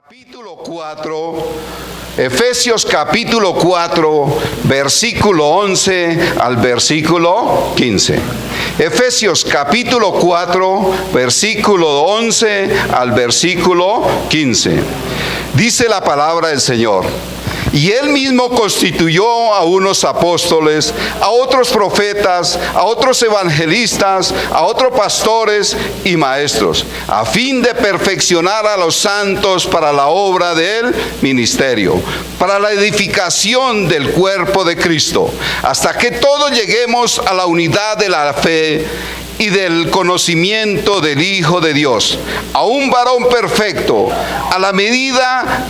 Capítulo 4, Efesios capítulo 4, versículo 11 al versículo 15. Efesios capítulo 4, versículo 11 al versículo 15. Dice la palabra del Señor: y Él mismo constituyó a unos apóstoles, a otros profetas, a otros evangelistas, a otros pastores y maestros, a fin de perfeccionar a los santos para la obra del ministerio, para la edificación del cuerpo de Cristo, hasta que todos lleguemos a la unidad de la fe y del conocimiento del Hijo de Dios, a un varón perfecto, a la medida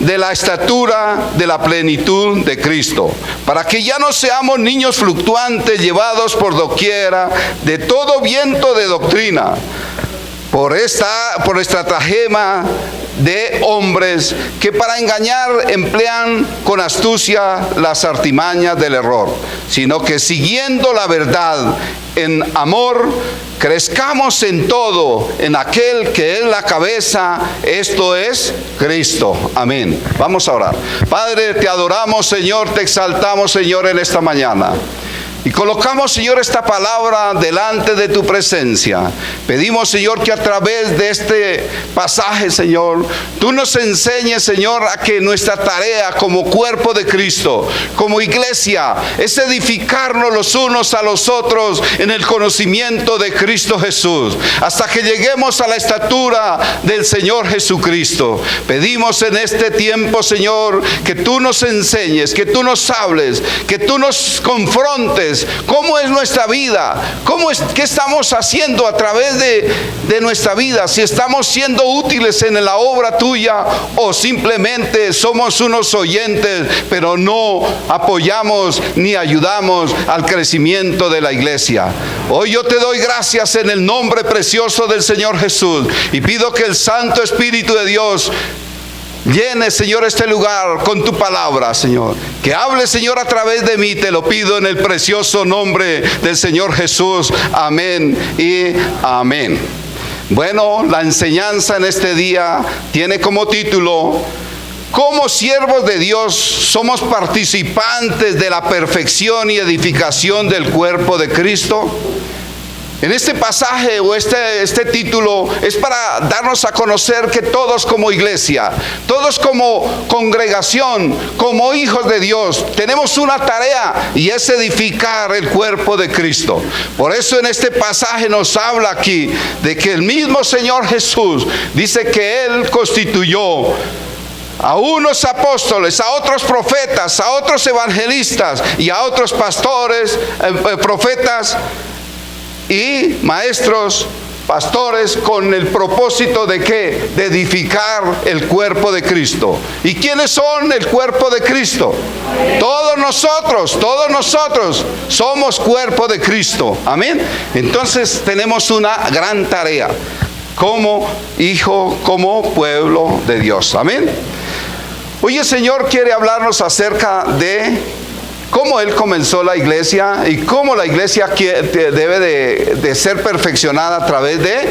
de la estatura de la plenitud de Cristo, para que ya no seamos niños fluctuantes, llevados por doquiera de todo viento de doctrina, por estratagema de hombres que para engañar emplean con astucia las artimañas del error, sino que siguiendo la verdad en amor, crezcamos en todo en aquel que es la cabeza, esto es Cristo. Amén. Vamos a orar. Padre, te adoramos, Señor, te exaltamos, Señor, en esta mañana. Y colocamos, Señor, esta palabra delante de tu presencia. Pedimos, Señor, que a través de este pasaje, Señor, tú nos enseñes, Señor, a que nuestra tarea como cuerpo de Cristo, como iglesia, es edificarnos los unos a los otros en el conocimiento de Cristo Jesús, hasta que lleguemos a la estatura del Señor Jesucristo. Pedimos en este tiempo, Señor, que tú nos enseñes, que tú nos hables, que tú nos confrontes. ¿Cómo es nuestra vida? ¿Qué estamos haciendo a través de nuestra vida? Si estamos siendo útiles en la obra tuya o simplemente somos unos oyentes, pero no apoyamos ni ayudamos al crecimiento de la iglesia. Hoy yo te doy gracias en el nombre precioso del Señor Jesús y pido que el Santo Espíritu de Dios llene, Señor, este lugar con tu palabra, Señor. Que hable, Señor, a través de mí. Te lo pido en el precioso nombre del Señor Jesús. Amén y amén. Bueno, la enseñanza en este día tiene como título: como siervos de Dios somos participantes de la perfección y edificación del cuerpo de Cristo. En este pasaje o este título es para darnos a conocer que todos como iglesia, todos como congregación, como hijos de Dios, tenemos una tarea y es edificar el cuerpo de Cristo. Por eso en este pasaje nos habla aquí de que el mismo Señor Jesús dice que Él constituyó a unos apóstoles, a otros profetas, a otros evangelistas y a otros pastores, profetas y maestros, pastores, con el propósito de ¿qué? De edificar el cuerpo de Cristo. ¿Y quiénes son el cuerpo de Cristo? Todos nosotros somos cuerpo de Cristo. Amén. Entonces tenemos una gran tarea como hijo, como pueblo de Dios. Amén. Hoy el Señor quiere hablarnos acerca de cómo Él comenzó la iglesia y cómo la iglesia debe de ser perfeccionada a través de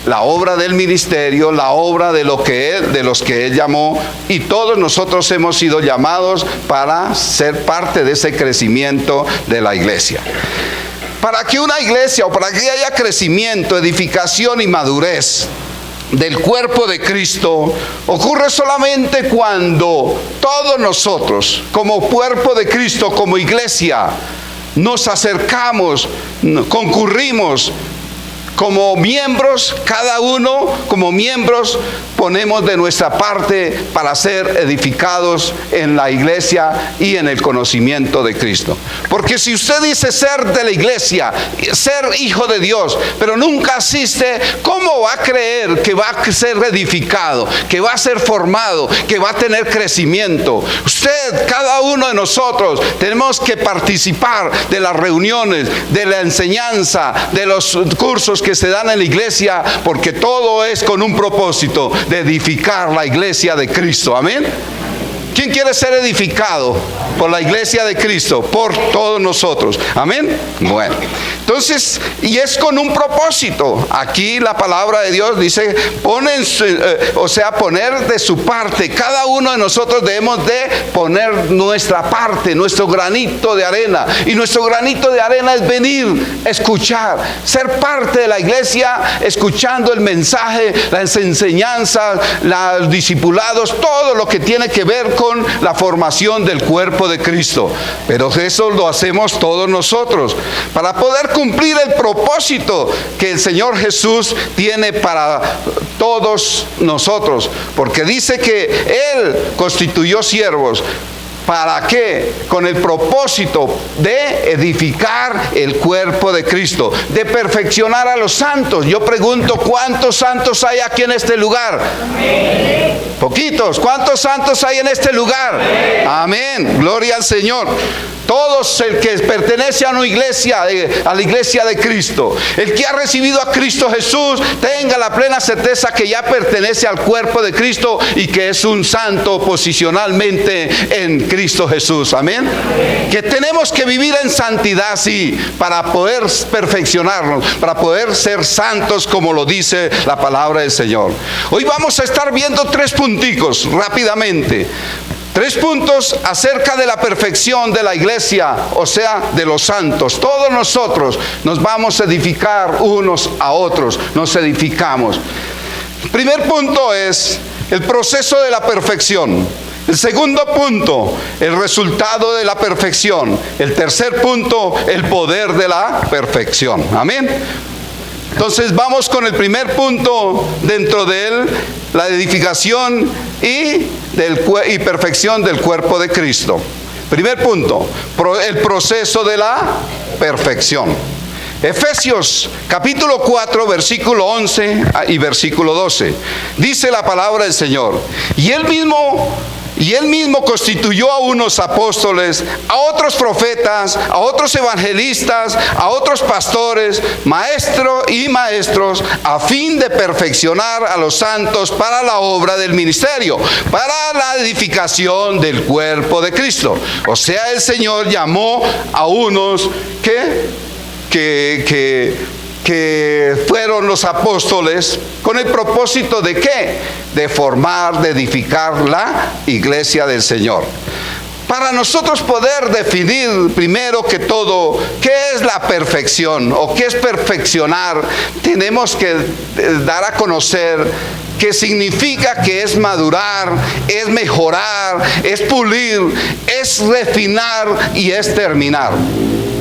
la obra del ministerio, la obra de los que Él llamó, y todos nosotros hemos sido llamados para ser parte de ese crecimiento de la iglesia. Para que una iglesia o para que haya crecimiento, edificación y madurez del cuerpo de Cristo, ocurre solamente cuando todos nosotros como cuerpo de Cristo, como iglesia, nos acercamos, concurrimos como miembros, cada uno como miembros ponemos de nuestra parte para ser edificados en la iglesia y en el conocimiento de Cristo. Porque si usted dice ser de la iglesia, ser hijo de Dios, pero nunca asiste, ¿cómo va a creer que va a ser edificado, que va a ser formado, que va a tener crecimiento? Usted, cada uno de nosotros, tenemos que participar de las reuniones, de la enseñanza, de los cursos que se dan en la iglesia, porque todo es con un propósito de edificar la iglesia de Cristo. Amén. ¿Quién quiere ser edificado por la iglesia de Cristo? Por todos nosotros. Amén. Bueno, entonces, y es con un propósito. Aquí la palabra de Dios dice, poner de su parte. Cada uno de nosotros debemos de poner nuestra parte, nuestro granito de arena. Y nuestro granito de arena es venir, escuchar, ser parte de la iglesia, escuchando el mensaje, las enseñanzas, los discipulados, todo lo que tiene que ver con la formación del cuerpo de Cristo. Pero eso lo hacemos todos nosotros para poder cumplir el propósito que el Señor Jesús tiene para todos nosotros, porque dice que Él constituyó siervos. ¿Para qué? Con el propósito de edificar el cuerpo de Cristo, de perfeccionar a los santos. Yo pregunto, ¿cuántos santos hay aquí en este lugar? Amén. Poquitos. ¿Cuántos santos hay en este lugar? Amén. Gloria al Señor. Todos, el que pertenece a una iglesia, a la iglesia de Cristo, el que ha recibido a Cristo Jesús, tenga la plena certeza que ya pertenece al cuerpo de Cristo y que es un santo posicionalmente en Cristo Jesús. Amén. Que tenemos que vivir en santidad, sí, para poder perfeccionarnos, para poder ser santos como lo dice la palabra del Señor. Hoy vamos a estar viendo 3 punticos rápidamente. 3 puntos acerca de la perfección de la iglesia, o sea, de los santos. Todos nosotros nos vamos a edificar unos a otros, nos edificamos. El primer punto es el proceso de la perfección. El segundo punto, el resultado de la perfección. El tercer punto, el poder de la perfección. Amén. Entonces vamos con el primer punto dentro de él, la edificación y perfección del cuerpo de Cristo. Primer punto, el proceso de la perfección. Efesios capítulo 4, versículo 11 y versículo 12. Dice la palabra del Señor: Y él mismo constituyó a unos apóstoles, a otros profetas, a otros evangelistas, a otros pastores, maestros, a fin de perfeccionar a los santos para la obra del ministerio, para la edificación del cuerpo de Cristo. O sea, el Señor llamó a unos que fueron los apóstoles, con el propósito de ¿qué? De formar, de edificar la iglesia del Señor. Para nosotros poder definir primero que todo qué es la perfección o qué es perfeccionar, tenemos que dar a conocer que significa que es madurar, es mejorar, es pulir, es refinar y es terminar.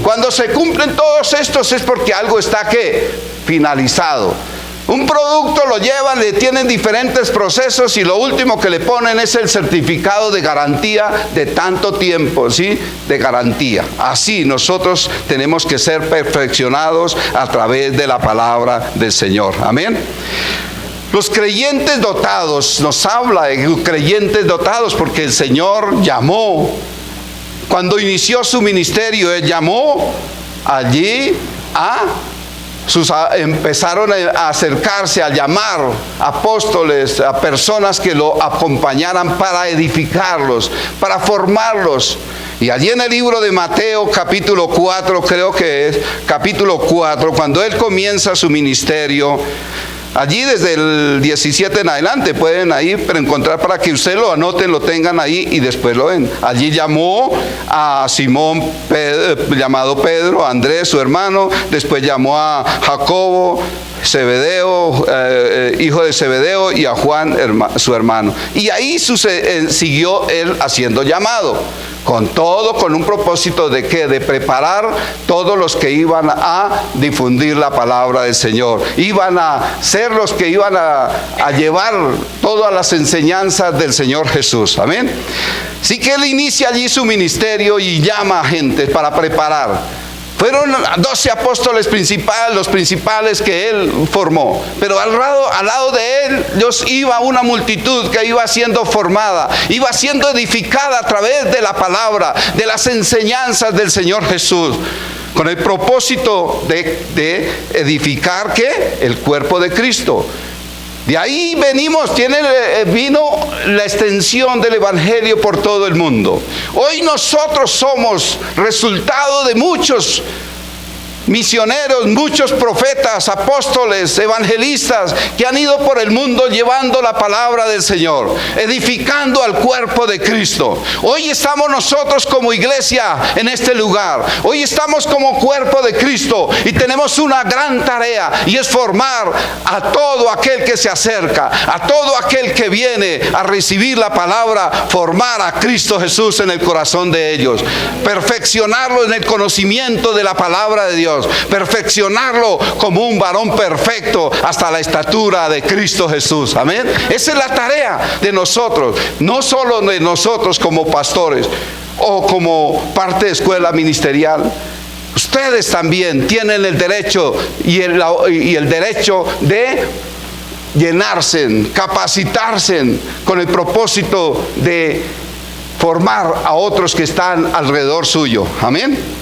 Cuando se cumplen todos estos es porque algo está ¿qué? Finalizado. Un producto lo llevan, le tienen diferentes procesos y lo último que le ponen es el certificado de garantía de tanto tiempo, ¿sí? De garantía. Así nosotros tenemos que ser perfeccionados a través de la palabra del Señor. Amén. Los creyentes dotados, nos habla de creyentes dotados porque el Señor llamó. Cuando inició su ministerio, Él llamó allí empezaron a acercarse, a llamar apóstoles, a personas que lo acompañaran para edificarlos, para formarlos. Y allí en el libro de Mateo capítulo 4, creo que es capítulo 4, cuando Él comienza su ministerio, allí desde el 17 en adelante pueden ahí encontrar para que usted lo anoten, lo tengan ahí y después lo ven. Allí llamó a Simón llamado Pedro, a Andrés su hermano, después llamó a Jacobo, Zebedeo, hijo de Zebedeo, y a Juan su hermano. Y ahí siguió él haciendo llamado. Con un propósito de ¿qué? De preparar todos los que iban a difundir la palabra del Señor. Iban a ser los que iban a llevar todas las enseñanzas del Señor Jesús. Amén. Así que Él inicia allí su ministerio y llama a gente para preparar. Fueron 12 apóstoles principales, los principales que Él formó. Pero al lado de Él, iba una multitud que iba siendo formada, iba siendo edificada a través de la palabra, de las enseñanzas del Señor Jesús, con el propósito de edificar ¿qué? El cuerpo de Cristo. De ahí vino la extensión del Evangelio por todo el mundo. Hoy nosotros somos resultado de muchos misioneros, muchos profetas, apóstoles, evangelistas que han ido por el mundo llevando la palabra del Señor, edificando al cuerpo de Cristo. Hoy estamos nosotros como iglesia en este lugar. Hoy estamos como cuerpo de Cristo y tenemos una gran tarea, y es formar a todo aquel que se acerca, a todo aquel que viene a recibir la palabra, formar a Cristo Jesús en el corazón de ellos, perfeccionarlo en el conocimiento de la palabra de Dios, perfeccionarlo como un varón perfecto hasta la estatura de Cristo Jesús. Amén. Esa es la tarea de nosotros, no solo de nosotros como pastores o como parte de escuela ministerial. Ustedes también tienen el derecho y el derecho de llenarse, capacitarse con el propósito de formar a otros que están alrededor suyo. Amén.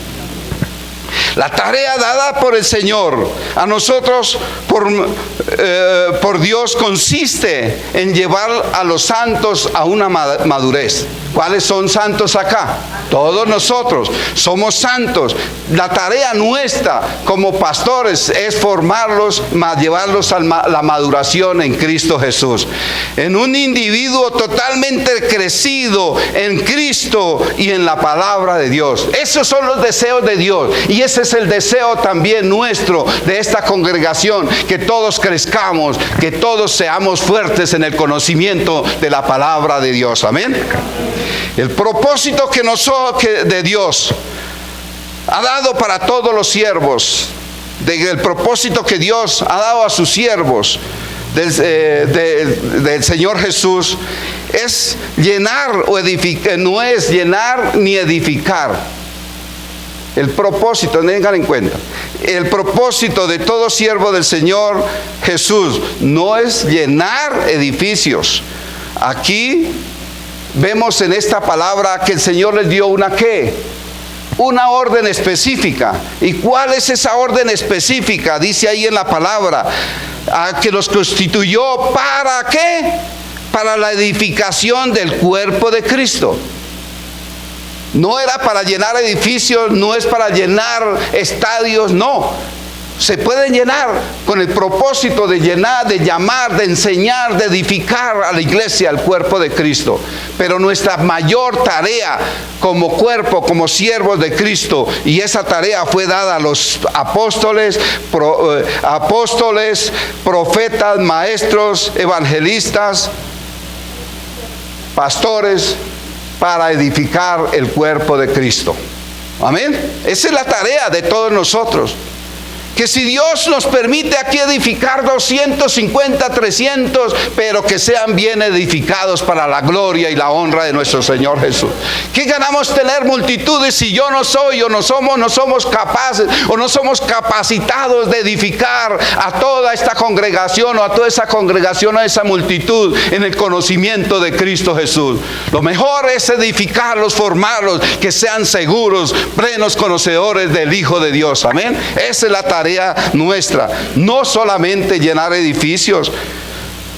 La tarea dada por el Señor a nosotros por Dios consiste en llevar a los santos a una madurez. ¿Cuáles son santos acá? Todos nosotros somos santos. La tarea nuestra como pastores es formarlos, llevarlos a la maduración en Cristo Jesús, en un individuo totalmente crecido en Cristo y en la palabra de Dios. Esos son los deseos de Dios, y ese es el deseo también nuestro de esta congregación, que todos crezcamos, que todos seamos fuertes en el conocimiento de la palabra de Dios. Amén. El propósito que de Dios ha dado para todos los siervos, el propósito que Dios ha dado a sus siervos del Señor Jesús, es llenar o edificar. No es llenar ni edificar. El propósito, tengan en cuenta, el propósito de todo siervo del Señor Jesús no es llenar edificios. Aquí vemos en esta palabra que el Señor les dio una ¿qué? Una orden específica. ¿Y cuál es esa orden específica? Dice ahí en la palabra, que los constituyó ¿para qué? Para la edificación del cuerpo de Cristo. No era para llenar edificios, no es para llenar estadios, no. Se pueden llenar con el propósito de llenar, de llamar, de enseñar, de edificar a la iglesia, al cuerpo de Cristo. Pero nuestra mayor tarea como cuerpo, como siervos de Cristo, y esa tarea fue dada a los apóstoles, profetas, maestros, evangelistas, pastores, para edificar el cuerpo de Cristo. Amén. Esa es la tarea de todos nosotros. Que si Dios nos permite aquí edificar 250, 300, pero que sean bien edificados para la gloria y la honra de nuestro Señor Jesús. ¿Qué ganamos tener multitudes si yo no soy o no somos capaces o no somos capacitados de edificar a toda esta congregación o a toda esa congregación, a esa multitud en el conocimiento de Cristo Jesús? Lo mejor es edificarlos, formarlos, que sean seguros, plenos conocedores del Hijo de Dios. Amén. Esa es la tarea nuestra, no solamente llenar edificios,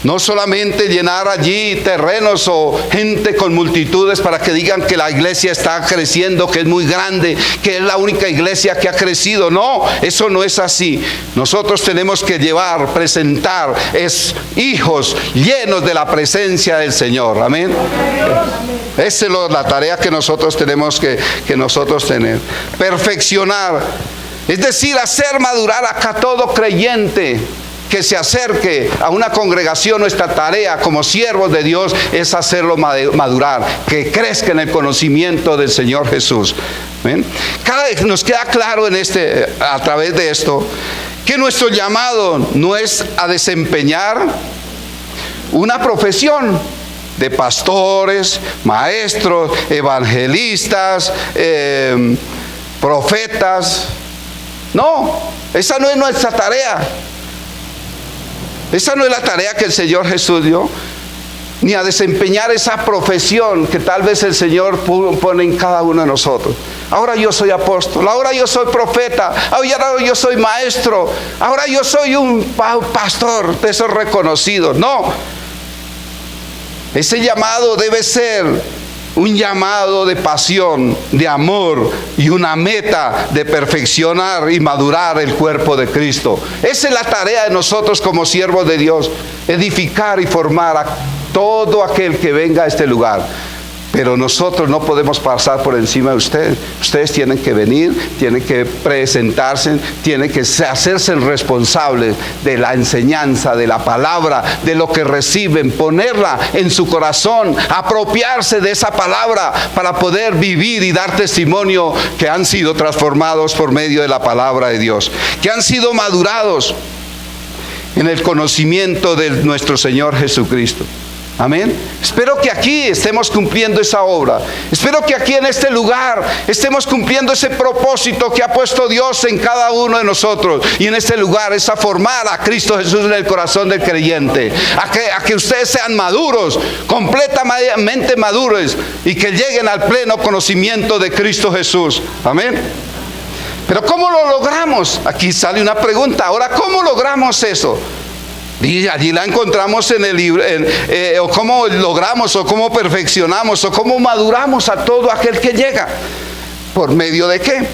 no solamente llenar allí terrenos o gente con multitudes para que digan que la iglesia está creciendo, que es muy grande, que es la única iglesia que ha crecido. No, eso no es así. Nosotros tenemos que presentar hijos llenos de la presencia del Señor. Amén. Esa es la tarea que nosotros tenemos que nosotros tener. Perfeccionar. Es decir, hacer madurar a todo creyente que se acerque a una congregación. Nuestra tarea como siervos de Dios es hacerlo madurar, que crezca en el conocimiento del Señor Jesús. ¿Ven? Cada vez nos queda claro a través de esto, que nuestro llamado no es a desempeñar una profesión de pastores, maestros, evangelistas, profetas. No, esa no es nuestra tarea. Esa no es la tarea que el Señor Jesús dio, ni a desempeñar esa profesión que tal vez el Señor pone en cada uno de nosotros. Ahora yo soy apóstol, ahora yo soy profeta, ahora yo soy maestro, ahora yo soy un pastor de esos reconocidos. No. Ese llamado debe ser un llamado de pasión, de amor y una meta de perfeccionar y madurar el cuerpo de Cristo. Esa es la tarea de nosotros como siervos de Dios, edificar y formar a todo aquel que venga a este lugar. Pero nosotros no podemos pasar por encima de ustedes. Ustedes tienen que venir, tienen que presentarse, tienen que hacerse responsables de la enseñanza, de la palabra, de lo que reciben, ponerla en su corazón, apropiarse de esa palabra para poder vivir y dar testimonio que han sido transformados por medio de la palabra de Dios, que han sido madurados en el conocimiento de nuestro Señor Jesucristo. Amén. Espero que aquí estemos cumpliendo esa obra. Espero que aquí en este lugar estemos cumpliendo ese propósito que ha puesto Dios en cada uno de nosotros. Y en este lugar es a formar a Cristo Jesús en el corazón del creyente. A que ustedes sean maduros, completamente maduros, y que lleguen al pleno conocimiento de Cristo Jesús. Amén. Pero ¿cómo lo logramos? Aquí sale una pregunta. Ahora, ¿cómo logramos eso? Y allí la encontramos en el libro, o cómo logramos, o cómo perfeccionamos, o cómo maduramos a todo aquel que llega. ¿Por medio de qué?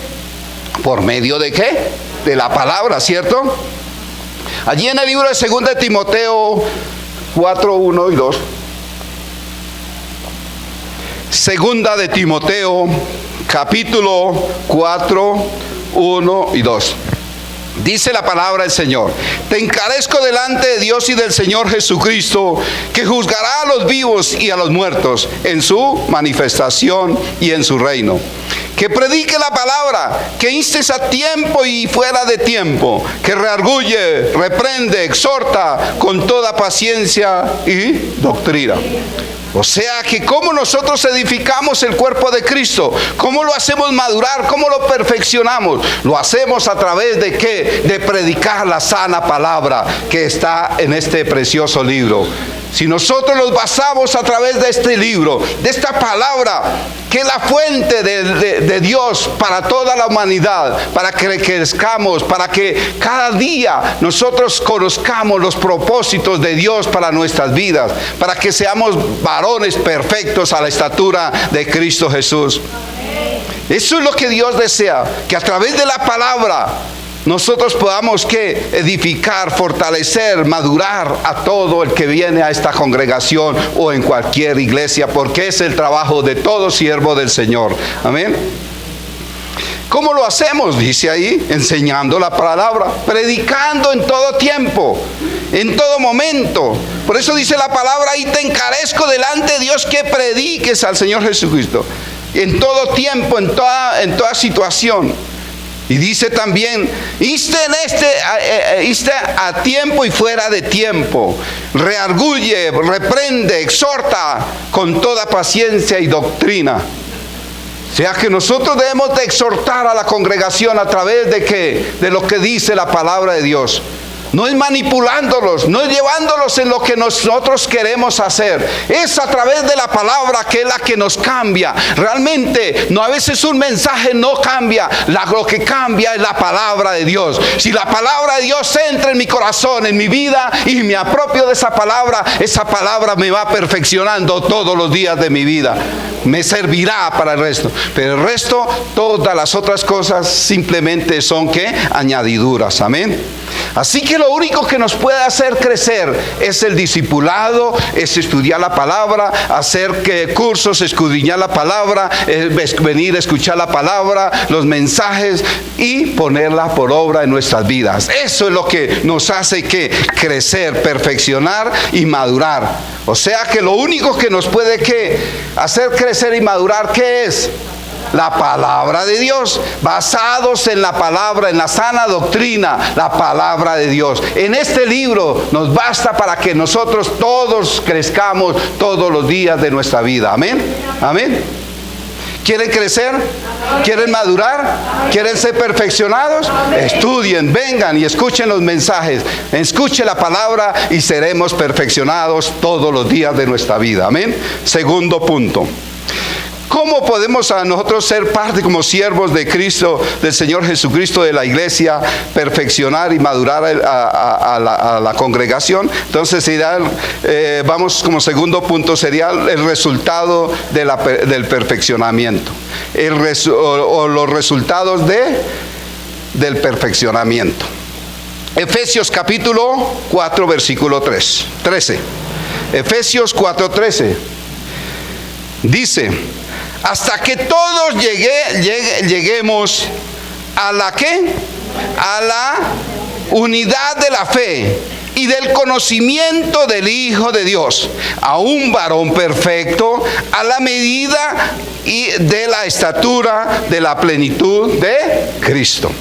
¿Por medio de qué? De la palabra, ¿cierto? Allí en el libro de 2 de Timoteo 4, 1 y 2. 2 de Timoteo, capítulo 4, 1 y 2. Dice la palabra del Señor: te encarezco delante de Dios y del Señor Jesucristo, que juzgará a los vivos y a los muertos en su manifestación y en su reino. Que predique la palabra, que instes a tiempo y fuera de tiempo, que reargulle, reprende, exhorta con toda paciencia y doctrina. O sea que cómo nosotros edificamos el cuerpo de Cristo, cómo lo hacemos madurar, cómo lo perfeccionamos. Lo hacemos a través de ¿qué? De predicar la sana palabra que está en este precioso libro. Si nosotros nos basamos a través de este libro, de esta palabra, que es la fuente de Dios para toda la humanidad, para que crezcamos, para que cada día nosotros conozcamos los propósitos de Dios para nuestras vidas, para que seamos varones perfectos a la estatura de Cristo Jesús. Eso es lo que Dios desea, que a través de la palabra nosotros podamos ¿qué? Edificar, fortalecer, madurar a todo el que viene a esta congregación o en cualquier iglesia, porque es el trabajo de todo siervo del Señor. Amén. ¿Cómo lo hacemos? Dice ahí, enseñando la palabra, predicando en todo tiempo, en todo momento. Por eso dice la palabra ahí: te encarezco delante de Dios que prediques al Señor Jesucristo en todo tiempo, en toda situación. Y dice también: inste a tiempo y fuera de tiempo, reargulle, reprende, exhorta con toda paciencia y doctrina. O sea que nosotros debemos de exhortar a la congregación a través de ¿qué? De lo que dice la palabra de Dios. No es manipulándolos, no es llevándolos en lo que nosotros queremos hacer. Es a través de la palabra que es la que nos cambia. Realmente, no, a veces un mensaje no cambia. Lo que cambia es la palabra de Dios. Si la palabra de Dios entra en mi corazón, en mi vida, y me apropio de esa palabra me va perfeccionando todos los días de mi vida. Me servirá para el resto. Pero el resto, todas las otras cosas simplemente son ¿qué? Añadiduras. Amén. Así que lo único que nos puede hacer crecer es el discipulado, es estudiar la palabra, hacer cursos, escudriñar la palabra, venir a escuchar la palabra, los mensajes y ponerla por obra en nuestras vidas. Eso es lo que nos hace que crecer, perfeccionar y madurar. O sea que lo único que nos puede hacer crecer y madurar, ¿qué es? La palabra de Dios, basados en la palabra, en la sana doctrina, la palabra de Dios. En este libro nos basta para que nosotros todos crezcamos todos los días de nuestra vida. Amén. Amén. ¿Quieren crecer? ¿Quieren madurar? ¿Quieren ser perfeccionados? Estudien, vengan y escuchen los mensajes. Escuchen la palabra y seremos perfeccionados todos los días de nuestra vida. Amén. Segundo punto. ¿Cómo podemos a nosotros ser parte como siervos de Cristo, del Señor Jesucristo, de la iglesia, perfeccionar y madurar a la congregación? Entonces vamos como segundo punto, sería el resultado del perfeccionamiento. Los resultados del perfeccionamiento. Efesios capítulo 4, versículo 13. Efesios 4:13. Dice: hasta que todos lleguemos a la ¿qué? A la unidad de la fe y del conocimiento del Hijo de Dios, a un varón perfecto, a la medida y de la estatura de la plenitud de Cristo.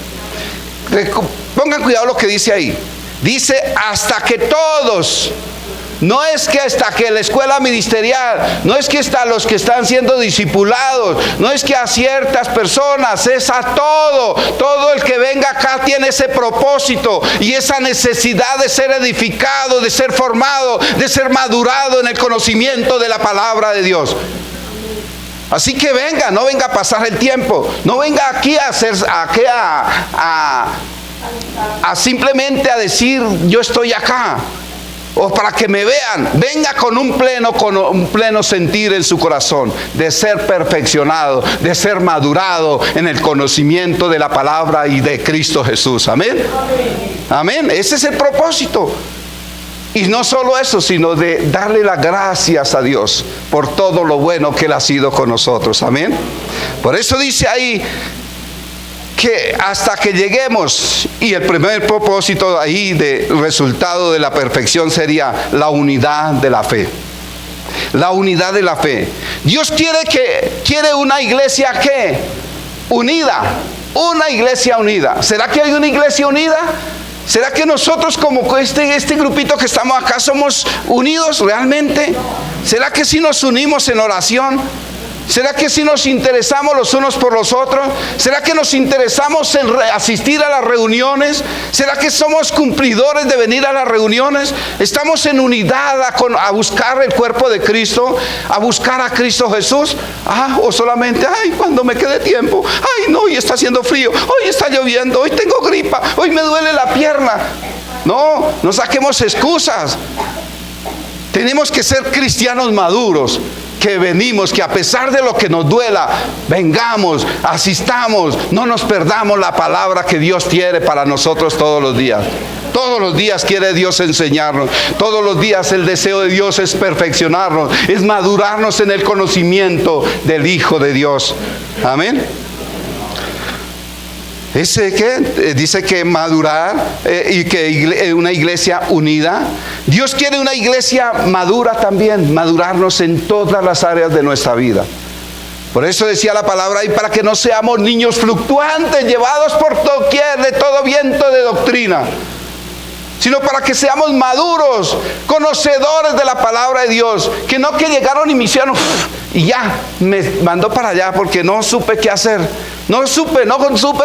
Pongan cuidado lo que dice ahí. Dice hasta que todos. No es que hasta que la escuela ministerial, no es que hasta los que están siendo discipulados, no es que a ciertas personas, es a todo el que venga acá tiene ese propósito y esa necesidad de ser edificado, de ser formado, de ser madurado en el conocimiento de la palabra de Dios. Así que venga, no venga a pasar el tiempo, no venga aquí a simplemente a decir yo estoy acá. O para que me vean, venga con un pleno sentir en su corazón de ser perfeccionado, de ser madurado en el conocimiento de la palabra y de Cristo Jesús. Amén. Amén. Ese es el propósito. Y no solo eso, sino de darle las gracias a Dios por todo lo bueno que Él ha sido con nosotros. Amén. Por eso dice ahí que hasta que lleguemos, y el primer propósito ahí de resultado de la perfección sería la unidad de la fe. La unidad de la fe. Dios quiere una iglesia ¿qué? Unida. Una iglesia unida. ¿Será que hay una iglesia unida? ¿Será que nosotros como este grupito que estamos acá somos unidos realmente? ¿Será que sí nos unimos en oración? ¿Será que si nos interesamos los unos por los otros? ¿Será que nos interesamos en asistir a las reuniones? ¿Será que somos cumplidores de venir a las reuniones? ¿Estamos en unidad a buscar el cuerpo de Cristo? ¿A buscar a Cristo Jesús? O solamente, cuando me quede tiempo. No, hoy está haciendo frío. Hoy está lloviendo. Hoy tengo gripa. Hoy me duele la pierna. No saquemos excusas. Tenemos que ser cristianos maduros. Que venimos, que a pesar de lo que nos duela, vengamos, asistamos, no nos perdamos la palabra que Dios tiene para nosotros todos los días. Todos los días quiere Dios enseñarnos. Todos los días el deseo de Dios es perfeccionarnos, es madurarnos en el conocimiento del Hijo de Dios. Amén. Dice que madurar y que una iglesia unida. Dios quiere una iglesia madura también, madurarnos en todas las áreas de nuestra vida. Por eso decía la palabra ahí, para que no seamos niños fluctuantes, llevados por doquier de todo viento de doctrina, sino para que seamos maduros, conocedores de la palabra de Dios, que llegaron y me hicieron y ya, me mandó para allá porque no supe qué hacer, no supe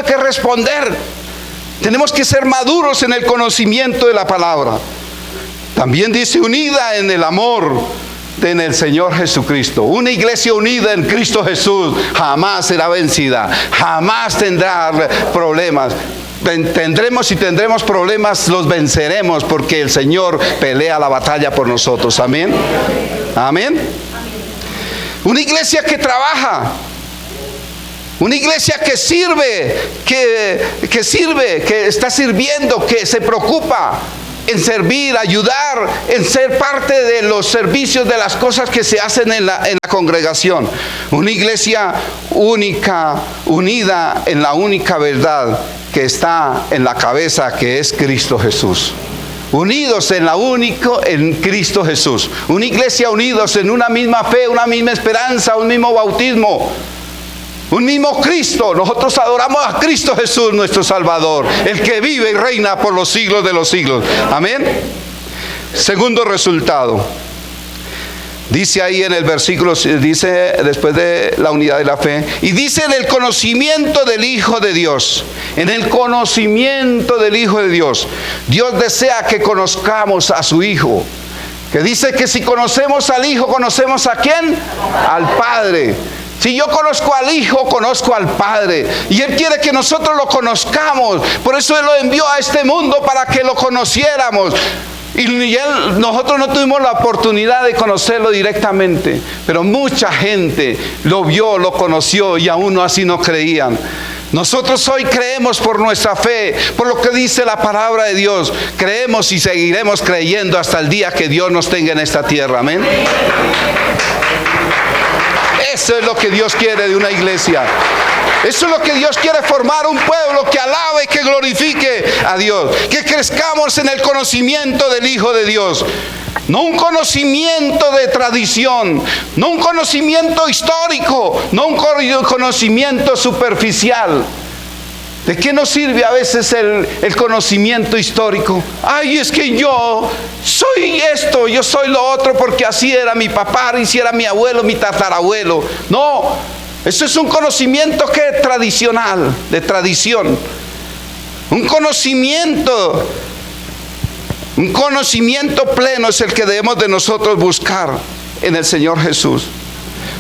qué responder. Tenemos que ser maduros en el conocimiento de la palabra. También dice unida en el amor en el Señor Jesucristo. Una iglesia unida en Cristo Jesús jamás será vencida, jamás tendrá problemas. Tendremos problemas, los venceremos porque el Señor pelea la batalla por nosotros. Amén. Amén. Una iglesia que trabaja, una iglesia que sirve, que está sirviendo, que se preocupa en servir, ayudar, en ser parte de los servicios, de las cosas que se hacen en la congregación. Una iglesia única, unida en la única verdad que está en la cabeza, que es Cristo Jesús. Unidos en Cristo Jesús. Una iglesia unidos en una misma fe, una misma esperanza, un mismo bautismo, un mismo Cristo. Nosotros adoramos a Cristo Jesús, nuestro Salvador, el que vive y reina por los siglos de los siglos. Amén. Segundo resultado. Dice ahí en el versículo, dice después de la unidad de la fe, y dice en el conocimiento del Hijo de Dios. En el conocimiento del Hijo de Dios. Dios desea que conozcamos a su Hijo. Que dice que si conocemos al Hijo, ¿conocemos a quién? Al Padre. Si yo conozco al Hijo, conozco al Padre. Y Él quiere que nosotros lo conozcamos. Por eso Él lo envió a este mundo, para que lo conociéramos. Y nosotros no tuvimos la oportunidad de conocerlo directamente. Pero mucha gente lo vio, lo conoció, y aún así no creían. Nosotros hoy creemos por nuestra fe, por lo que dice la palabra de Dios. Creemos y seguiremos creyendo hasta el día que Dios nos tenga en esta tierra. Amén. Eso es lo que Dios quiere de una iglesia. Eso es lo que Dios quiere, formar un pueblo que alabe, que glorifique a Dios. Que crezcamos en el conocimiento del Hijo de Dios. No un conocimiento de tradición, no un conocimiento histórico, no un conocimiento superficial. ¿De qué nos sirve a veces el conocimiento histórico? Ay, es que yo soy esto, yo soy lo otro, porque así era mi papá, así era mi abuelo, mi tatarabuelo. No, eso es un conocimiento que es tradicional, de tradición. Un conocimiento pleno es el que debemos de nosotros buscar en el Señor Jesús.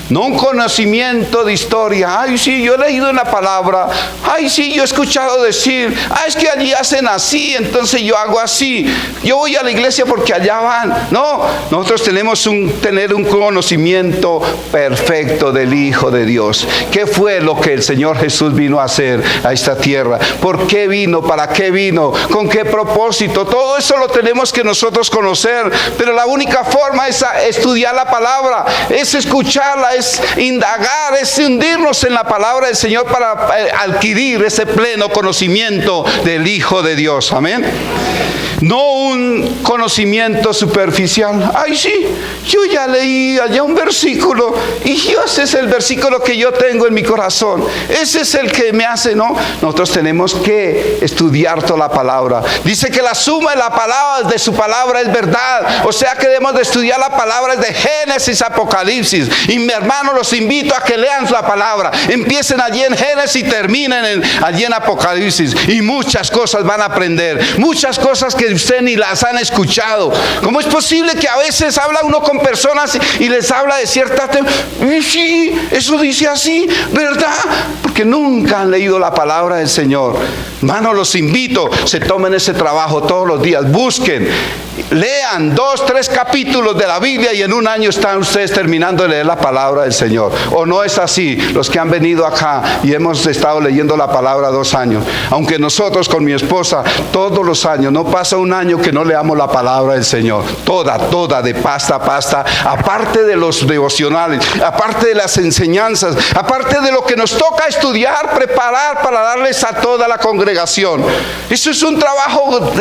No un conocimiento de historia. Ay, sí, yo he leído en la palabra. Ay, sí, yo he escuchado decir. Ay, es que allí hacen así, entonces yo hago así. Yo voy a la iglesia porque allá van. No, nosotros tenemos tener un conocimiento perfecto del Hijo de Dios. ¿Qué fue lo que el Señor Jesús vino a hacer a esta tierra? ¿Por qué vino? ¿Para qué vino? ¿Con qué propósito? Todo eso lo tenemos que nosotros conocer. Pero la única forma es estudiar la palabra, es escucharla, es indagar, es hundirnos en la palabra del Señor para adquirir ese pleno conocimiento del Hijo de Dios. Amén. No un conocimiento superficial. Ay, sí, yo ya leí allá un versículo y ese es el versículo que yo tengo en mi corazón. Ese es el que me hace, ¿no? Nosotros tenemos que estudiar toda la palabra. Dice que la suma de la palabra, de su palabra, es verdad. O sea que debemos de estudiar la palabra de Génesis, Apocalipsis. Y mi hermano, los invito a que lean la palabra. Empiecen allí en Génesis y terminen allí en Apocalipsis. Y muchas cosas van a aprender. Muchas cosas que usted ni las han escuchado. ¿Cómo es posible que a veces habla uno con personas y les habla de ciertas temas? Sí, eso dice así, ¿verdad? Porque nunca han leído la palabra del Señor. Hermanos, los invito, se tomen ese trabajo todos los días, busquen, lean 2, 3 capítulos de la Biblia y en un año están ustedes terminando de leer la palabra del Señor. ¿O no es así? Los que han venido acá y hemos estado leyendo la palabra 2 años, aunque nosotros con mi esposa todos los años, no pasa un año que no leamos la palabra del Señor, toda, de pasta a pasta, aparte de los devocionales, aparte de las enseñanzas, aparte de lo que nos toca estudiar, preparar para darles a toda la congregación. Eso es un trabajo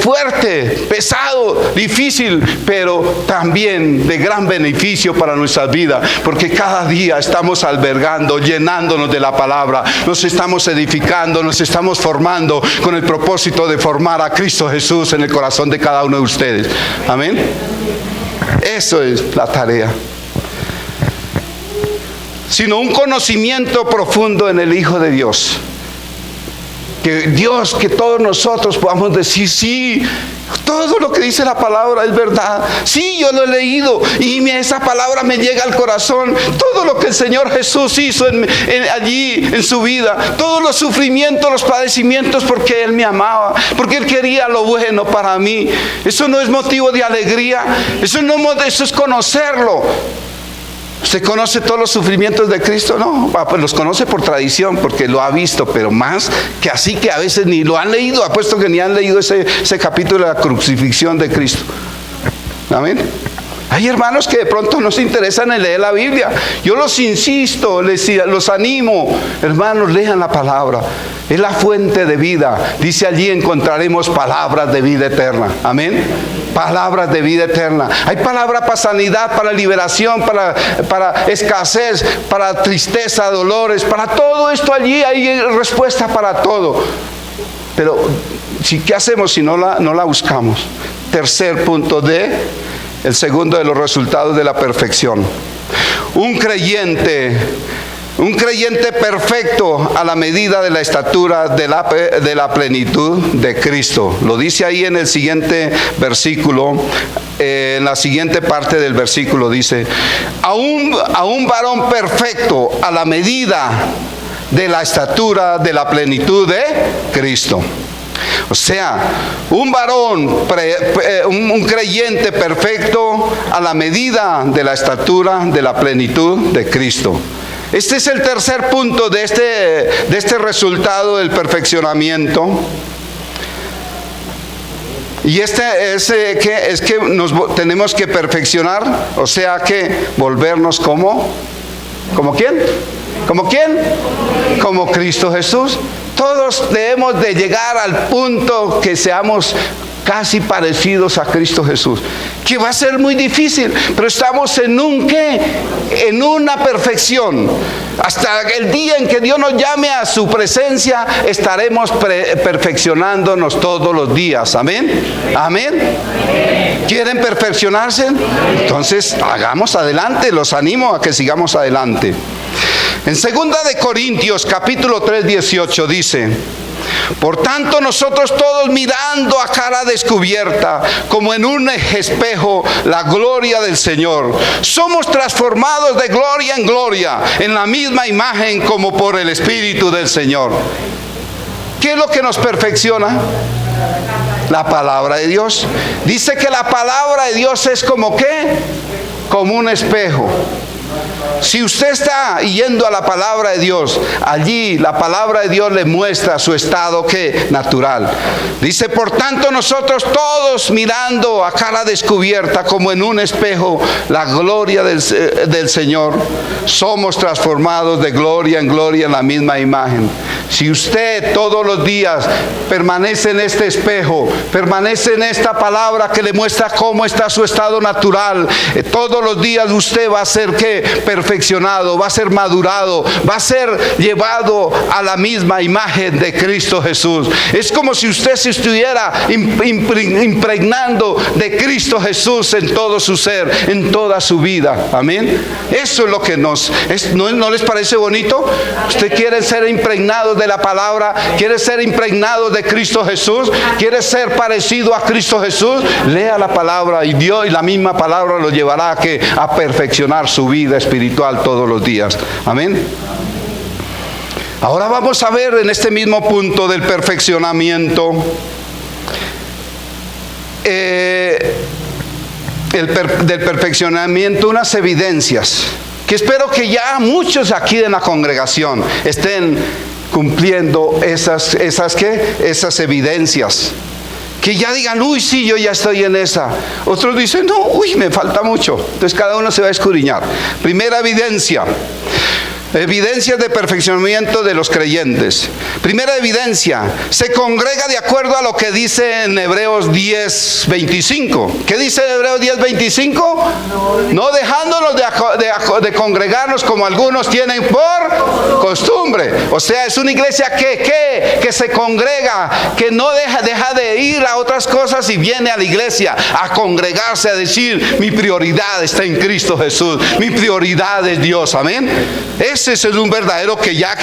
fuerte, pesado, difícil, pero también de gran beneficio para nuestras vidas, porque cada día estamos albergando, llenándonos de la palabra, nos estamos edificando, nos estamos formando con el propósito de formar a Cristo Jesús en el corazón de cada uno de ustedes. Amén. Eso es la tarea. Sino un conocimiento profundo en el Hijo de Dios. Que todos nosotros podamos decir, sí, todo lo que dice la palabra es verdad. Sí, yo lo he leído y esa palabra me llega al corazón. Todo lo que el Señor Jesús hizo allí en su vida, todos los sufrimientos, los padecimientos, porque Él me amaba, porque Él quería lo bueno para mí. Eso no es motivo de alegría, eso es conocerlo. ¿Usted conoce todos los sufrimientos de Cristo? No, pues los conoce por tradición, porque lo ha visto, pero más que así, que a veces ni lo han leído. Apuesto que ni han leído ese capítulo de la crucifixión de Cristo. Amén. Hay hermanos que de pronto no se interesan en leer la Biblia. Yo los insisto, los animo. Hermanos, lean la palabra. Es la fuente de vida. Dice allí encontraremos palabras de vida eterna. Amén. Palabras de vida eterna. Hay palabra para sanidad, para liberación, para escasez, para tristeza, dolores. Para todo esto allí hay respuesta para todo. Pero, ¿qué hacemos si no la buscamos? Tercer punto el segundo de los resultados de la perfección. Un creyente Un creyente perfecto a la medida de la estatura de la plenitud de Cristo. Lo dice ahí en el siguiente versículo, en la siguiente parte del versículo dice, a un varón perfecto a la medida de la estatura de la plenitud de Cristo. O sea, un varón, un creyente perfecto a la medida de la estatura de la plenitud de Cristo. Este es el tercer punto de este resultado del perfeccionamiento. Y es que nos tenemos que perfeccionar, o sea que volvernos ¿como quién? ¿Como quién? Como Cristo Jesús. Todos debemos de llegar al punto que seamos casi parecidos a Cristo Jesús, que va a ser muy difícil, pero estamos en una perfección. Hasta el día en que Dios nos llame a su presencia, estaremos perfeccionándonos todos los días. Amén. Amén. ¿Quieren perfeccionarse? Entonces hagamos adelante, los animo a que sigamos adelante. En 2 de Corintios capítulo 3, 18 dice: por tanto, nosotros todos mirando a cara descubierta, como en un espejo, la gloria del Señor, somos transformados de gloria en gloria, en la misma imagen como por el Espíritu del Señor. ¿Qué es lo que nos perfecciona? La palabra de Dios. Dice que la palabra de Dios es como ¿qué? Como un espejo. Si usted está yendo a la palabra de Dios, allí la palabra de Dios le muestra su estado ¿qué? Natural. Dice, por tanto nosotros todos mirando a cara descubierta como en un espejo la gloria del Señor, somos transformados de gloria en gloria en la misma imagen. Si usted todos los días permanece en este espejo, permanece en esta palabra que le muestra cómo está su estado natural, todos los días usted va a ser ¿qué? Perfeccionado, va a ser madurado, va a ser llevado a la misma imagen de Cristo Jesús. Es como si usted se estuviera impregnando de Cristo Jesús en todo su ser, en toda su vida. Amén. Eso es lo que ¿no les parece bonito? ¿Usted quiere ser impregnado de la palabra? ¿Quiere ser impregnado de Cristo Jesús? ¿Quiere ser parecido a Cristo Jesús? Lea la palabra y Dios y la misma palabra lo llevará a perfeccionar su vida espiritual todos los días. Amén. Ahora vamos a ver en este mismo punto del perfeccionamiento del perfeccionamiento unas evidencias que espero que ya muchos aquí en la congregación estén cumpliendo esas evidencias. Que ya digan, uy, sí, yo ya estoy en esa. Otros dicen, no, uy, me falta mucho. Entonces cada uno se va a escudriñar. Primera evidencia. Evidencias de perfeccionamiento de los creyentes. Primera evidencia, se congrega de acuerdo a lo que dice en Hebreos 10:25. ¿Qué dice en Hebreos 10:25? No dejándonos de congregarnos como algunos tienen por costumbre. O sea, es una iglesia que se congrega, que no deja de ir a otras cosas y viene a la iglesia a congregarse, a decir, mi prioridad está en Cristo Jesús, mi prioridad es Dios. Amén. Ese es un verdadero que ya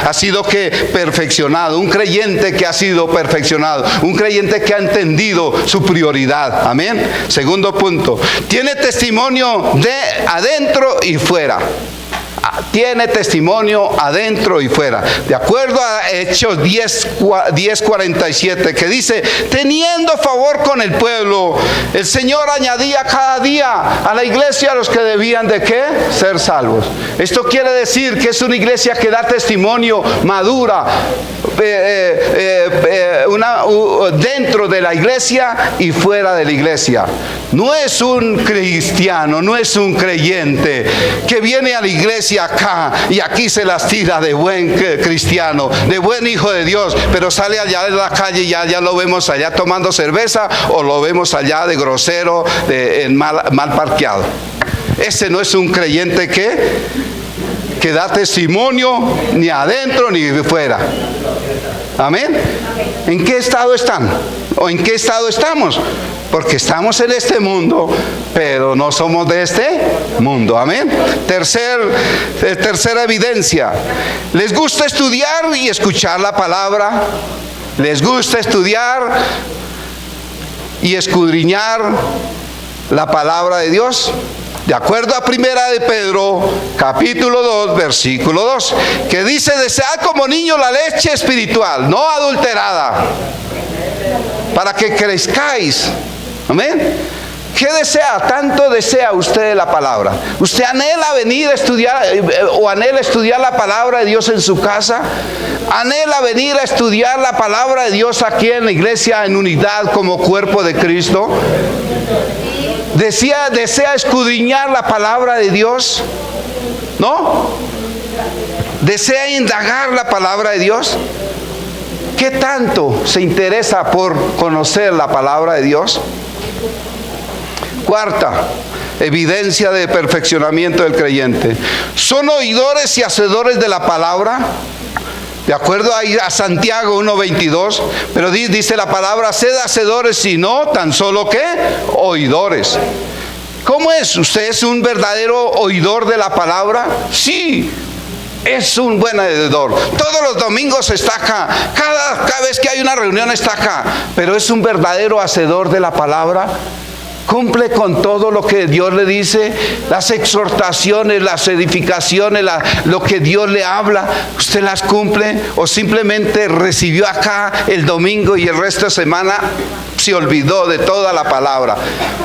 ha sido perfeccionado, un creyente que ha sido perfeccionado, un creyente que ha entendido su prioridad. Amén. Segundo punto, tiene testimonio de adentro y fuera. Tiene testimonio adentro y fuera. De acuerdo a Hechos 10:47, que dice, teniendo favor con el pueblo, el Señor añadía cada día a la iglesia a los que debían de ¿qué? Ser salvos. Esto quiere decir que es una iglesia que da testimonio madura dentro de la iglesia y fuera de la iglesia. No es un cristiano, no es un creyente que viene a la iglesia acá y aquí se las tira de buen cristiano, de buen hijo de Dios, pero sale allá de la calle y ya lo vemos allá tomando cerveza, o lo vemos allá de grosero, mal parqueado. Ese no es un creyente que da testimonio ni adentro ni fuera. Amén. ¿En qué estado están? ¿O en qué estado estamos? porque estamos en este mundo, pero no somos de este mundo. Amén. Tercera evidencia. ¿Les gusta estudiar y escuchar la palabra? ¿Les gusta estudiar y escudriñar la palabra de Dios? De acuerdo a Primera de Pedro, capítulo 2, versículo 2, que dice: desead como niños la leche espiritual, no adulterada, para que crezcáis. Amén. ¿Qué desea? Tanto desea usted la palabra. ¿Usted anhela venir a estudiar o anhela estudiar la palabra de Dios en su casa? ¿Anhela venir a estudiar la palabra de Dios aquí en la iglesia en unidad como cuerpo de Cristo? ¿Desea escudriñar la palabra de Dios? ¿No? ¿Desea indagar la palabra de Dios? ¿Qué tanto se interesa por conocer la palabra de Dios? Cuarta evidencia de perfeccionamiento del creyente. ¿Son oidores y hacedores de la palabra? De acuerdo a Santiago 1:22, pero dice la palabra: sed hacedores y no tan solo ¿qué? Oidores. ¿Cómo es? ¿Usted es un verdadero oidor de la palabra? Sí, es un buen oidor. Todos los domingos está acá, cada vez que hay una reunión está acá, pero es un verdadero hacedor de la palabra. Cumple con todo lo que Dios le dice, las exhortaciones, las edificaciones, lo que Dios le habla, ¿usted las cumple? ¿O simplemente recibió acá el domingo y el resto de semana se olvidó de toda la palabra?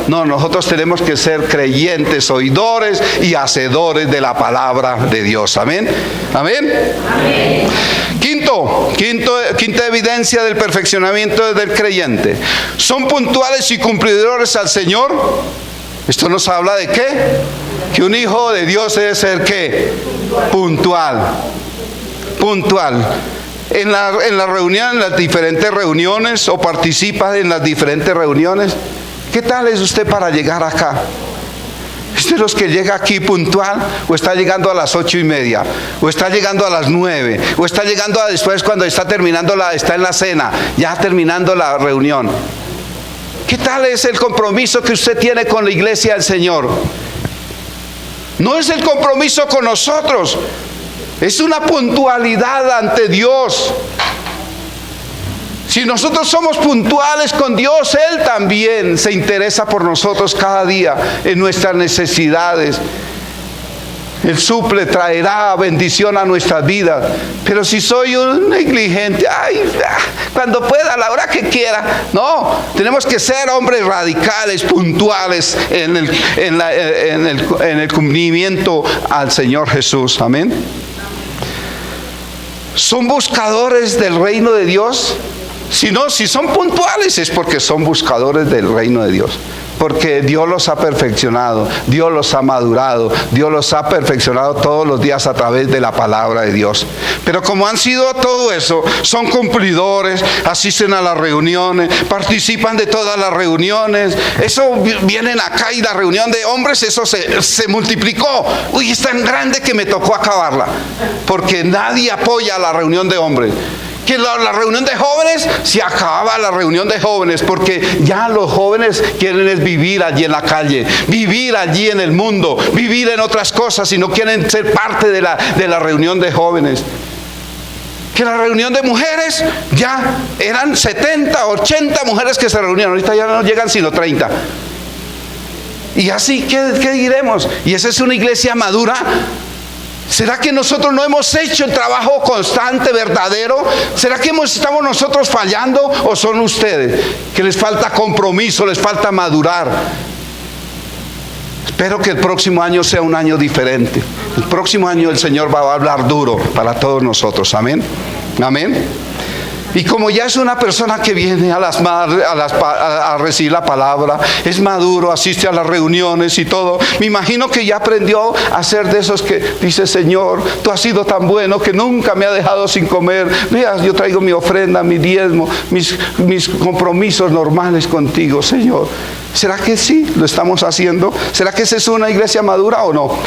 No, nosotros tenemos que ser creyentes, oidores y hacedores de la palabra de Dios. Amén. Amén. Amén. Quinta evidencia del perfeccionamiento del creyente. ¿Son puntuales y cumplidores al Señor? Esto nos habla de ¿qué? Que un hijo de Dios debe ser ¿qué? Puntual. En la reunión, en las diferentes reuniones, o participa en las diferentes reuniones. ¿Qué tal es usted para llegar acá? ¿Es de los que llega aquí puntual? ¿O está llegando a las 8:30? ¿O está llegando a las 9? ¿O está llegando después cuando está está en la cena, ya terminando la reunión? ¿Qué tal es el compromiso que usted tiene con la iglesia del Señor? No es el compromiso con nosotros, es una puntualidad ante Dios. Si nosotros somos puntuales con Dios, Él también se interesa por nosotros cada día en nuestras necesidades. Él suple, traerá bendición a nuestras vidas. Pero si soy un negligente, cuando pueda, a la hora que quiera. No, tenemos que ser hombres radicales, puntuales en el cumplimiento al Señor Jesús. Amén. ¿Son buscadores del reino de Dios? Si son puntuales es porque son buscadores del reino de Dios. Porque Dios los ha perfeccionado, Dios los ha madurado, Dios los ha perfeccionado todos los días a través de la palabra de Dios. Pero como han sido todo eso, son cumplidores, asisten a las reuniones, participan de todas las reuniones. Eso vienen acá y la reunión de hombres, eso se multiplicó. Uy, es tan grande que me tocó acabarla. Porque nadie apoya la reunión de hombres. Que la reunión de jóvenes, se acaba la reunión de jóvenes, porque ya los jóvenes quieren es vivir allí en la calle, vivir allí en el mundo, vivir en otras cosas, y no quieren ser parte de la reunión de jóvenes. Que la reunión de mujeres, ya eran 70, 80 mujeres que se reunían, ahorita ya no llegan sino 30. Y así, ¿qué diremos? ¿Y esa es una iglesia madura? ¿Será que nosotros no hemos hecho el trabajo constante, verdadero? ¿Será que estamos nosotros fallando, o son ustedes que les falta compromiso, les falta madurar? Espero que el próximo año sea un año diferente. El próximo año el Señor va a hablar duro para todos nosotros. Amén. Amén. Y como ya es una persona que viene a recibir la palabra, es maduro, asiste a las reuniones y todo, me imagino que ya aprendió a ser de esos que dice: Señor, tú has sido tan bueno que nunca me has dejado sin comer. Mira, yo traigo mi ofrenda, mi diezmo, mis compromisos normales contigo, Señor. ¿Será que sí lo estamos haciendo? ¿Será que esa es una iglesia madura o no?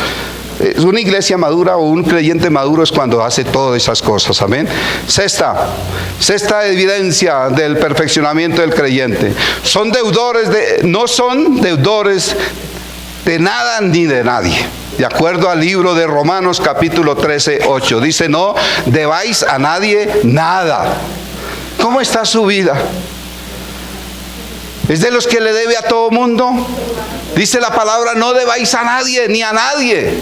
Una iglesia madura o un creyente maduro es cuando hace todas esas cosas, amén. Sexta evidencia del perfeccionamiento del creyente. No son deudores de nada ni de nadie. De acuerdo al libro de Romanos capítulo 13, 8. Dice, no debáis a nadie nada. ¿Cómo está su vida? ¿Es de los que le debe a todo mundo? Dice la palabra, no debáis a nadie, ni a nadie.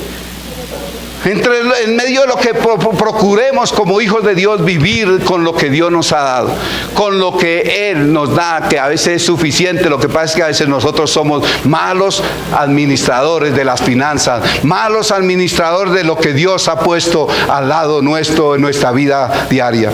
En medio de lo que procuremos como hijos de Dios, vivir con lo que Dios nos ha dado, con lo que Él nos da, que a veces es suficiente. Lo que pasa es que a veces nosotros somos malos administradores de las finanzas, malos administradores de lo que Dios ha puesto al lado nuestro en nuestra vida diaria.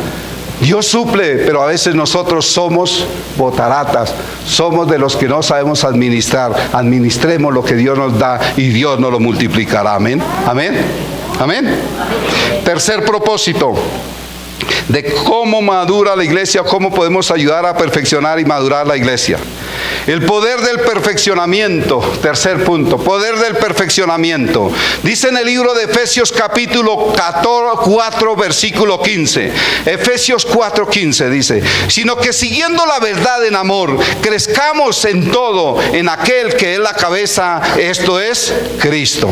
Dios suple, pero a veces nosotros somos botaratas, somos de los que no sabemos administrar. Administremos lo que Dios nos da y Dios nos lo multiplicará. Amén. Amén. Amén. Tercer propósito de cómo madura la iglesia, cómo podemos ayudar a perfeccionar y madurar la iglesia. El poder del perfeccionamiento. Tercer punto, poder del perfeccionamiento. Dice en el libro de Efesios capítulo 4 versículo 15. Efesios 4:15 dice, sino que siguiendo la verdad en amor, crezcamos en todo en aquel que es la cabeza, esto es Cristo.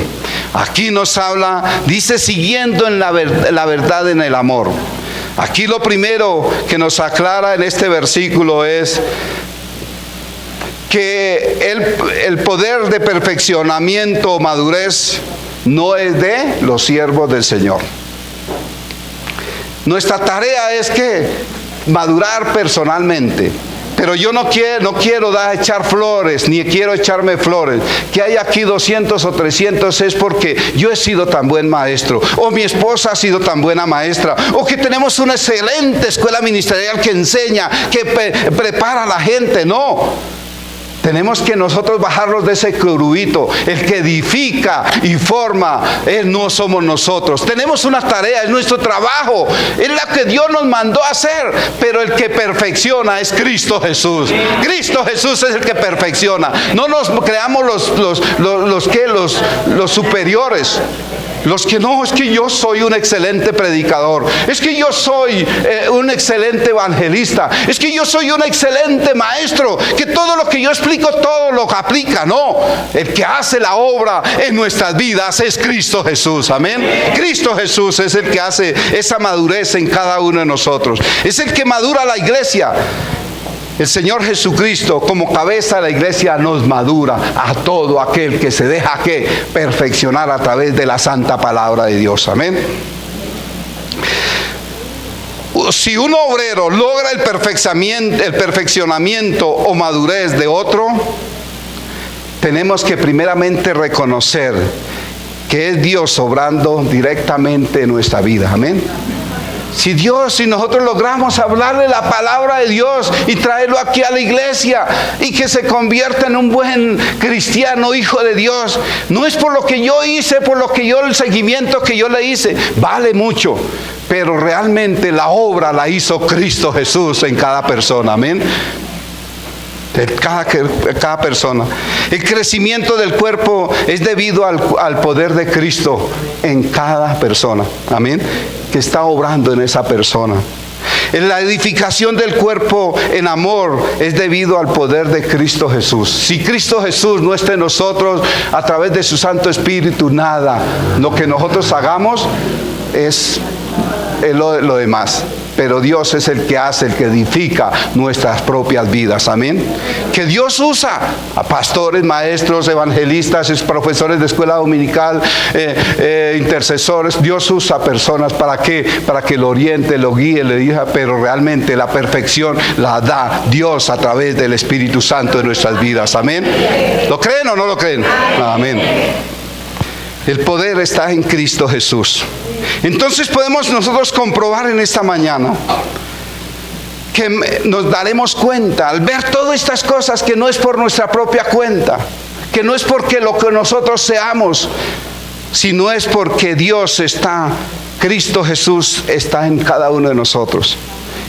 Aquí nos habla, dice, siguiendo en la verdad en el amor. Aquí lo primero que nos aclara en este versículo es que el poder de perfeccionamiento o madurez no es de los siervos del Señor. Nuestra tarea es que madurar personalmente. Pero yo no quiero echar flores, ni quiero echarme flores. Que hay aquí 200 o 300 es porque yo he sido tan buen maestro, o mi esposa ha sido tan buena maestra, o que tenemos una excelente escuela ministerial que enseña, que prepara a la gente. No. Tenemos que nosotros bajarlos de ese querubito. El que edifica y forma, no somos nosotros. Tenemos una tarea, es nuestro trabajo, es la que Dios nos mandó a hacer. Pero el que perfecciona es Cristo Jesús. Cristo Jesús es el que perfecciona. No nos creamos los superiores. Los que no, es que yo soy un excelente predicador, es que yo soy un excelente evangelista, es que yo soy un excelente maestro, que todo lo que yo explico, todo lo aplica. No, el que hace la obra en nuestras vidas es Cristo Jesús. Amén. Cristo Jesús es el que hace esa madurez en cada uno de nosotros. Es el que madura la iglesia. El Señor Jesucristo, como cabeza de la iglesia, nos madura a todo aquel que se deja perfeccionar a través de la santa palabra de Dios. Amén. Si un obrero logra el perfeccionamiento o madurez de otro, tenemos que primeramente reconocer que es Dios obrando directamente en nuestra vida. Amén. Si nosotros logramos hablarle la palabra de Dios y traerlo aquí a la iglesia y que se convierta en un buen cristiano, hijo de Dios, no es por lo que yo hice, el seguimiento que yo le hice, vale mucho, pero realmente la obra la hizo Cristo Jesús en cada persona. Amén. Cada persona. El crecimiento del cuerpo es debido al poder de Cristo en cada persona. Amén. Que está obrando en esa persona. En la edificación del cuerpo en amor es debido al poder de Cristo Jesús. Si Cristo Jesús no está en nosotros, a través de su Santo Espíritu, nada. Lo que nosotros hagamos es lo demás. Pero Dios es el que hace, el que edifica nuestras propias vidas. Amén. Que Dios usa a pastores, maestros, evangelistas, profesores de escuela dominical, intercesores. Dios usa personas para que lo oriente, lo guíe, le diga. Pero realmente la perfección la da Dios a través del Espíritu Santo en nuestras vidas. Amén. ¿Lo creen o no lo creen? Amén. El poder está en Cristo Jesús. Entonces podemos nosotros comprobar en esta mañana que nos daremos cuenta al ver todas estas cosas que no es por nuestra propia cuenta, que no es porque lo que nosotros seamos, sino es porque Dios está, Cristo Jesús está en cada uno de nosotros.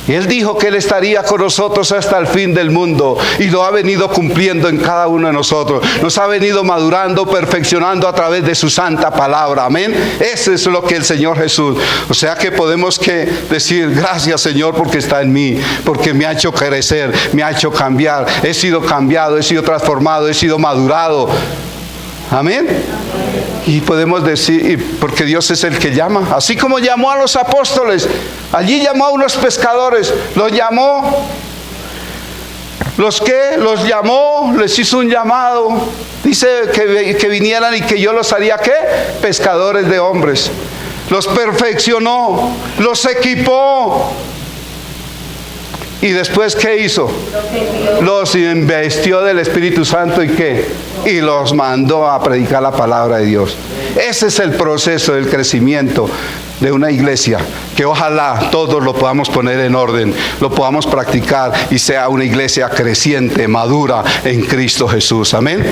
Y Él dijo que Él estaría con nosotros hasta el fin del mundo. Y lo ha venido cumpliendo en cada uno de nosotros. Nos ha venido madurando, perfeccionando a través de su santa palabra. Amén. Eso es lo que el Señor Jesús. O sea que podemos decir, gracias Señor porque está en mí. Porque me ha hecho crecer, me ha hecho cambiar. He sido cambiado, he sido transformado, he sido madurado. Amén. Y podemos decir, porque Dios es el que llama. Así como llamó a los apóstoles. Allí llamó a unos pescadores. Los llamó. ¿Los qué? Los llamó, les hizo un llamado. Dice que vinieran y que yo los haría ¿qué? Pescadores de hombres. Los perfeccionó, los equipó. ¿Y después qué hizo? Los investió del Espíritu Santo y ¿qué? Y los mandó a predicar la palabra de Dios. Ese es el proceso del crecimiento de una iglesia, que ojalá todos lo podamos poner en orden, lo podamos practicar y sea una iglesia creciente, madura en Cristo Jesús. Amén.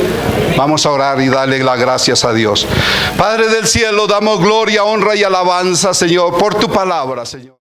Vamos a orar y darle las gracias a Dios. Padre del cielo, damos gloria, honra y alabanza, Señor, por tu palabra, Señor.